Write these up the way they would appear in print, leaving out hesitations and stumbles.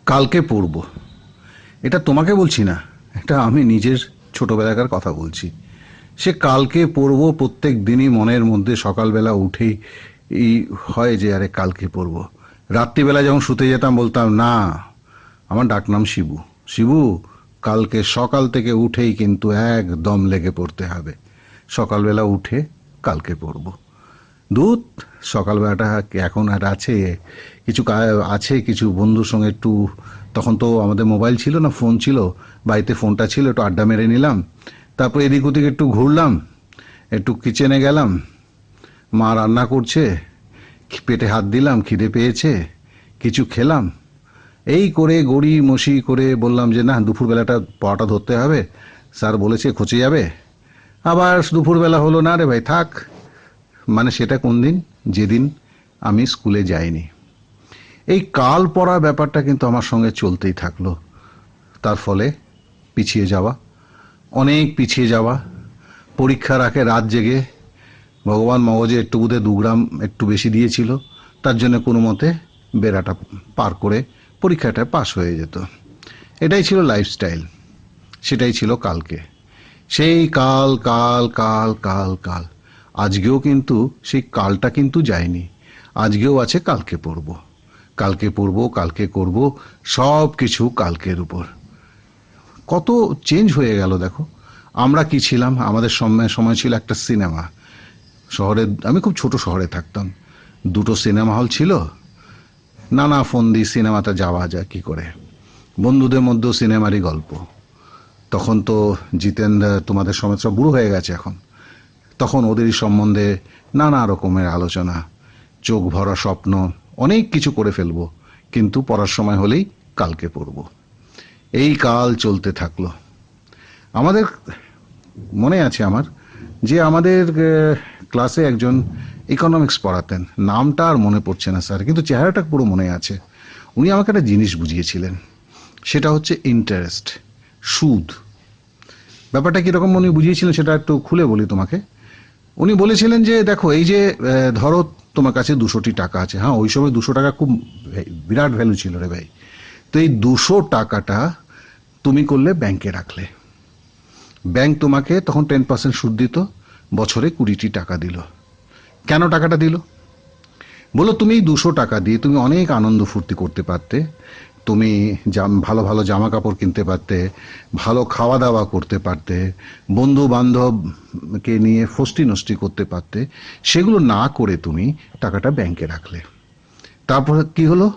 কালকে পড়ব, এটা তোমাকে বলছি না, এটা আমি নিজের ছোটবেলাকার কথা বলছি। সে কালকে পড়ব প্রত্যেক দিনই মনের মধ্যে সকালবেলা উঠেই এই হয় যে আরে কালকে পড়ব। রাত্রিবেলা যখন শুতে যেতাম বলতাম না, আমার ডাকনাম শিবু, শিবু কালকে সকাল থেকে উঠেই কিন্তু একদম লেগে পড়তে হবে। সকালবেলা উঠে কালকে পড়ব। দুধ সকালবেলাটা এখন আর আছে, কিছু আছে কিছু বন্ধুর সঙ্গে একটু, তখন তো আমাদের মোবাইল ছিল না, ফোন ছিল, বাড়িতে ফোনটা ছিল, একটু আড্ডা মেরে নিলাম। তারপর এদিক ওদিক একটু ঘুরলাম, একটু কিচেনে গেলাম, মা রান্না করছে, পেটে হাত দিলাম, খিদে পেয়েছে, কিছু খেলাম। এই করে গড়ি মসি করে বললাম যে না দুপুরবেলাটা পড়াটা ধরতে হবে, স্যার বলেছে খচে যাবে। আবার দুপুরবেলা হলো না রে ভাই থাক। মানে সেটা কোন দিন, যেদিন আমি স্কুলে যাইনি। এই কাল পড়া ব্যাপারটা কিন্তু আমার সঙ্গে চলতেই থাকলো। তার ফলে পিছিয়ে যাওয়া, অনেক পিছিয়ে যাওয়া। পরীক্ষার আগে রাত জেগে, ভগবান মগজে একটু বোধহয় 2 গ্রাম একটু বেশি দিয়েছিল, তার জন্য কোনো মতে বেড়াটা পার করে পরীক্ষাটা পাশ হয়ে যেত। এটাই ছিল লাইফস্টাইল, সেটাই ছিল কালকে। সেই কাল কাল কাল কাল কাল, আজকেও কিন্তু সেই কালটা কিন্তু যায়নি। আজকেও আছে কালকে পড়ব, কালকে পড়ব, কালকে করব, সব কিছু কালকের উপর। কত চেঞ্জ হয়ে গেল দেখো। আমরা কি ছিলাম, আমাদের সময় সময় ছিল একটা সিনেমা। শহরে, আমি খুব ছোট শহরে থাকতাম, 2টো সিনেমা হল ছিল। নানা ফোন দিয়ে সিনেমাতে যাওয়া যায় কি করে, বন্ধুদের মধ্যেও সিনেমারই গল্প। তখন তো জিতেন তোমাদের সময় সব বুড়ো হয়ে গেছে এখন, তখন ওদেরই সম্বন্ধে নানা রকমের আলোচনা, চোখ ভরা স্বপ্ন, অনেক কিছু করে ফেলবো, কিন্তু পড়ার সময় হলেই কালকে পড়ব। এই কাল চলতে থাকলো। আমাদের মনে আছে আমার, যে আমাদের ক্লাসে একজন ইকোনমিক্স পড়াতেন, নামটা আর মনে পড়ছে না স্যার, কিন্তু চেহারাটা পুরো মনে আছে। উনি আমাকে একটা জিনিস বুঝিয়েছিলেন, সেটা হচ্ছে ইন্টারেস্ট, সুদ। ব্যাপারটা কীরকম উনি বুঝিয়েছিলেন সেটা একটু খুলে বলি তোমাকে। উনি বলেছিলেন যে দেখো, এই যে ধরো তোমার কাছে 200টি টাকা আছে, হ্যাঁ ওই সময় 200 টাকা খুব বিরাট ভ্যালু ছিল রে ভাই। তো এই 200 টাকাটা তুমি করলে ব্যাংকে রাখলে, ব্যাংক তোমাকে তখন 10% সুদ দিত, বছরে 20টি টাকা দিল। কেন টাকাটা দিল? বলো তুমি 200 টাকা দিয়ে তুমি অনেক আনন্দ ফুর্তি করতে পারতে, তুমি ভালো ভালো জামা কাপড় কিনতে পারতে, ভালো খাওয়া দাওয়া করতে পারতে, বন্ধু বান্ধবকে নিয়ে ফষ্টি নষ্টি করতে পারতে। সেগুলো না করে তুমি টাকাটা ব্যাংকে রাখলে। তারপর কি হলো,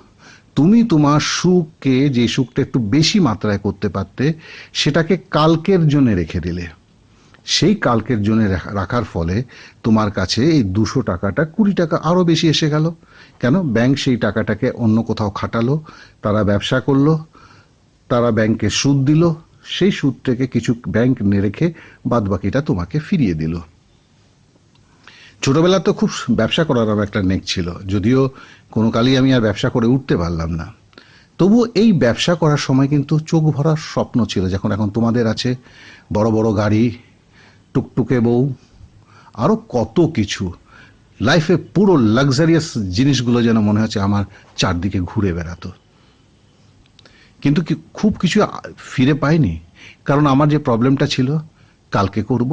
তুমি তোমার সুখকে, যে সুখটা একটু বেশি মাত্রায় করতে পারতে, সেটাকে কালকের জন্য রেখে দিলে। সেই কালকের জন্য রাখার ফলে তোমার কাছে এই 200 টাকাটা 20 টাকা আরো বেশি এসে গেল। কেন? ব্যাংক সেই টাকাটাকে অন্য কোথাও খাটালো, তারা ব্যবসা করলো, তারা ব্যাংকে সুদ দিল, সেই সুদ থেকে কিছু ব্যাংক রেখে বাদ বাকিটা তোমাকে ফিরিয়ে দিল। ছোটবেলা তো খুব ব্যবসা করার আমার একটা নেক ছিল, যদিও কোনো কালই আমি আর ব্যবসা করে উঠতে পারলাম না। তবু এই ব্যবসা করার সময় কিন্তু চোখ ভরার স্বপ্ন ছিল, যখন এখন তোমাদের আছে বড় বড় গাড়ি, টুকটুকে বউ, আরো কত কিছু। লাইফে পুরো লাক্সারিয়াস জিনিসগুলো যেন মনে হচ্ছে আমার চারদিকে ঘুরে বেড়াতো। কিন্তু খুব কিছু ফিরে পাইনি, কারণ আমার যে প্রবলেমটা ছিল, কালকে করব।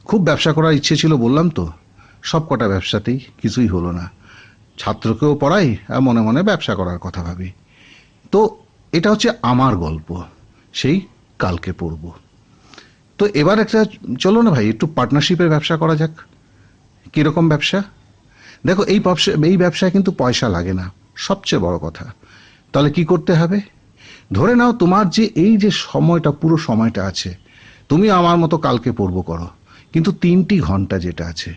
খুব ব্যবসা করার ইচ্ছে ছিল বললাম তো, সব কটা ব্যবসাতেই কিছুই হলো না। ছাত্রকেও পড়াই আর মনে মনে ব্যবসা করার কথা ভাবি। তো এটা হচ্ছে আমার গল্প, সেই কালকে পড়ব। তো এবার একটা, চলো না ভাই একটু পার্টনারশিপের ব্যবসা করা যাক। কিরকম ব্যবসা? দেখো এই ব্যবসায় কিন্তু পয়সা লাগে না, সবচেয়ে বড় কথা। তাহলে কি করতে হবে? ধরে নাও তোমার যে এই যে সময়টা, পুরো সময়টা আছে, তুমি আমার মতো কালকে পড়বো করো, কিন্তু 3টি ঘন্টা যেটা আছে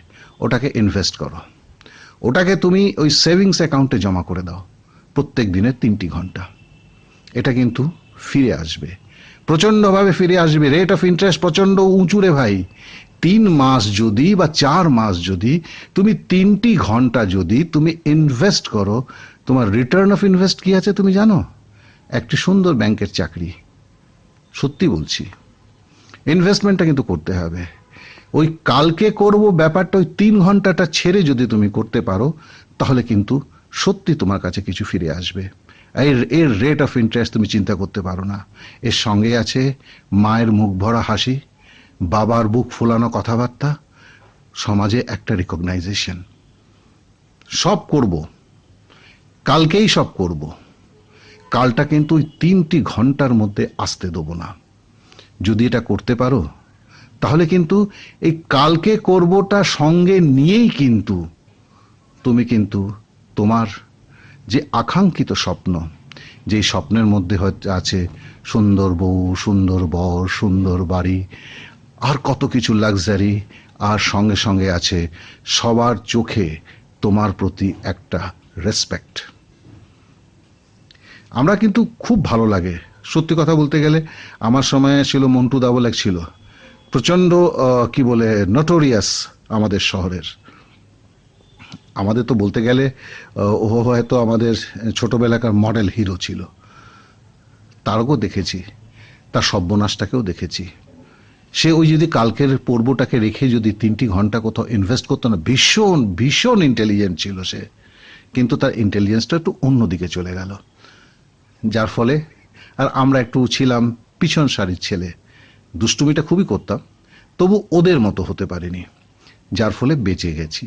ওটাকে ইনভেস্ট করো। ওটাকে তুমি ওই সেভিংস অ্যাকাউন্টে জমা করে দাও, প্রত্যেক দিনের 3টি ঘন্টা। এটা কিন্তু ফিরে আসবে, প্রচন্ডভাবে ফিরে আসবে। রেট অফ ইন্টারেস্ট প্রচন্ড উঁচু রে ভাই। 3 মাস যদি বা 4 মাস যদি তুমি 3টি ঘন্টা যদি তুমি ইনভেস্ট করো, তোমার রিটার্ন অফ ইনভেস্ট কি আছে তুমি জানো? একটি সুন্দর ব্যাংকের চাকরি। সত্যি বলছি, ইনভেস্টমেন্টটা কিন্তু করতে হবে। ওই কালকে করব ব্যাপারটা ওই 3 ঘন্টাটা ছেড়ে যদি তুমি করতে পারো, তাহলে কিন্তু সত্যি তোমার কাছে কিছু ফিরে আসবে। এর এর রেট অফ ইন্টারেস্ট তুমি চিন্তা করতে পারো না। এর সঙ্গে আছে মায়ের মুখ ভরা হাসি, বাবার বুক ফোলানো কথাবার্তা, সমাজে একটা রিকগনাইজেশন। সব করব, কালকেই সব করব। কালটা কিন্তু ওই 3টি ঘন্টার মধ্যে আসতে দেবো না। যদি এটা করতে পারো তাহলে কিন্তু এই কালকে করবটা সঙ্গে নিয়েই কিন্তু তুমি কিন্তু তোমার যে আকাঙ্ক্ষিত স্বপ্ন, যেই স্বপ্নের মধ্যে হয়তো আছে সুন্দর বউ, সুন্দর বর, সুন্দর বাড়ি, আর কত কিছু লাক্সারি, আর সঙ্গে সঙ্গে আছে সবার চোখে তোমার প্রতি একটা রেসপেক্ট। আমরা কিন্তু খুব ভালো লাগে, সত্যি কথা বলতে গেলে আমার সময় ছিল মন্টু দা বলে ছিল, প্রচন্ড কি বলে নটোরিয়াস আমাদের শহরের। আমাদের তো বলতে গেলে ও হয়তো আমাদের ছোটবেলাকার মডেল হিরো ছিল। তারও দেখেছি, তার সর্বনাশটাকেও দেখেছি। সে ওই যদি কালকের পর্বটাকে রেখে যদি 3টি ঘন্টা কোথাও ইনভেস্ট করতো না, ভীষণ ভীষণ ইন্টেলিজেন্ট ছিল সে, কিন্তু তার ইন্টেলিজেন্সটা একটু অন্যদিকে চলে গেল। যার ফলে আর আমরা একটু ছিলাম পিছন সারির ছেলে, দুষ্টুমিটা খুবই করতাম, তবু ওদের মতো হতে পারিনি, যার ফলে বেঁচে গেছি।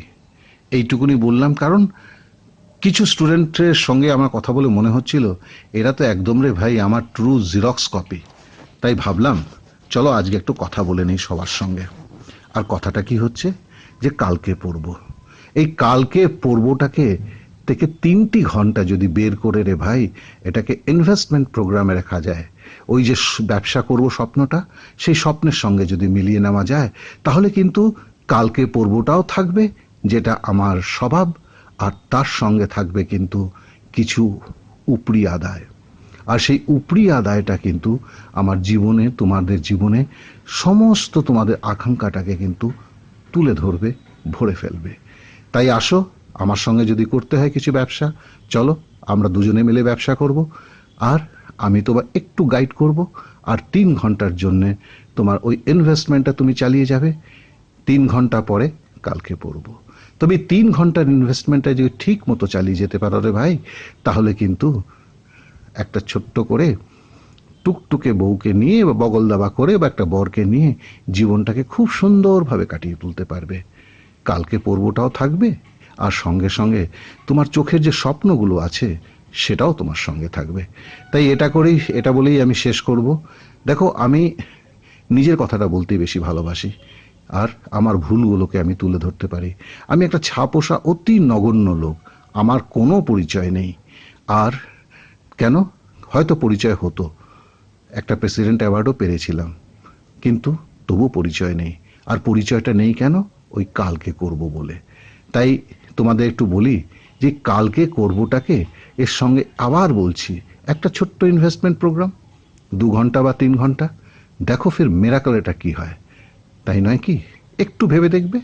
এইটুকুনি বললাম, কারণ কিছু স্টুডেন্টের সঙ্গে আমার কথা বলে মনে হচ্ছিল এরা তো একদম রে ভাই আমার ট্রু জিরক্স কপি। তাই ভাবলাম চলো আজকে একটু কথা বলে নেই সবার সঙ্গে। আর কথাটা কি হচ্ছে যে কালকে পড়ব, এই কালকে পড়বটাকে থেকে 3টি ঘন্টা যদি বের করে রে ভাই এটাকে ইনভেস্টমেন্ট প্রোগ্রামে রাখা যায়, ওই যে ব্যবসা করব স্বপ্নটা, সেই স্বপ্নের সঙ্গে যদি মিলিয়ে নেওয়া যায়, তাহলে কিন্তু কালকে পড়বটাও থাকবে যেটা আমার স্বভাব, আর তার সঙ্গে থাকবে কিন্তু কিছু উপরি আদায়। আর সেই উপরি আদায়টা কিন্তু আমার জীবনে, তোমাদের জীবনে সমস্ত তোমাদের আকাঙ্ক্ষাটাকে কিন্তু তুলে ধরবে, ভরে ফেলবে। তাই আসো আমার সঙ্গে যদি করতে হয় কিছু ব্যবসা, চলো আমরা দুজনে মিলে ব্যবসা করব, আর আমি তোমার একটু গাইড করব, আর 3 ঘন্টার জন্যে তোমার ওই ইনভেস্টমেন্টটা তুমি চালিয়ে যাবে। 3 ঘন্টা পরে কালকে পড়ব। তবে 3 ঘন্টার ইনভেস্টমেন্টটা যদি ঠিক মতো চালিয়ে যেতে পারো রে ভাই, তাহলে কিন্তু একটা ছোট্ট করে টুকটুকে বউকে নিয়ে বা বগল দাবা করে বা একটা বরকে নিয়ে জীবনটাকে খুব সুন্দরভাবে কাটিয়ে তুলতে পারবে। কালকে পর্বটাও থাকবে, আর সঙ্গে সঙ্গে তোমার চোখের যে স্বপ্নগুলো আছে সেটাও তোমার সঙ্গে থাকবে। তাই এটা বলেই আমি শেষ করব। দেখো, আমি নিজের কথাটা বলতেই বেশি ভালোবাসি, আর আমার ভুলগুলোকে আমি তুলে ধরতে পারি। আমি একটা ছাপোষা অতি নগণ্য লোক, আমার কোনো পরিচয় নেই। আর কেন, হয়তো পরিচয় হতো, একটা প্রেসিডেন্ট অ্যাওয়ার্ডও পেরেছিলাম, কিন্তু তবু পরিচয় নেই। আর পরিচয়টা নেই কেন, ওই কালকে করব বলে। তাই তোমাদের একটু বলি যে কালকে করবটাকে এর সঙ্গে আবার বলছি একটা ছোট্ট ইনভেস্টমেন্ট প্রোগ্রাম, 2 ঘন্টা বা 3 ঘন্টা, দেখো ফির মেরাকল এটা কি হয়। তাই নয় কি? একটু ভেবে দেখবে।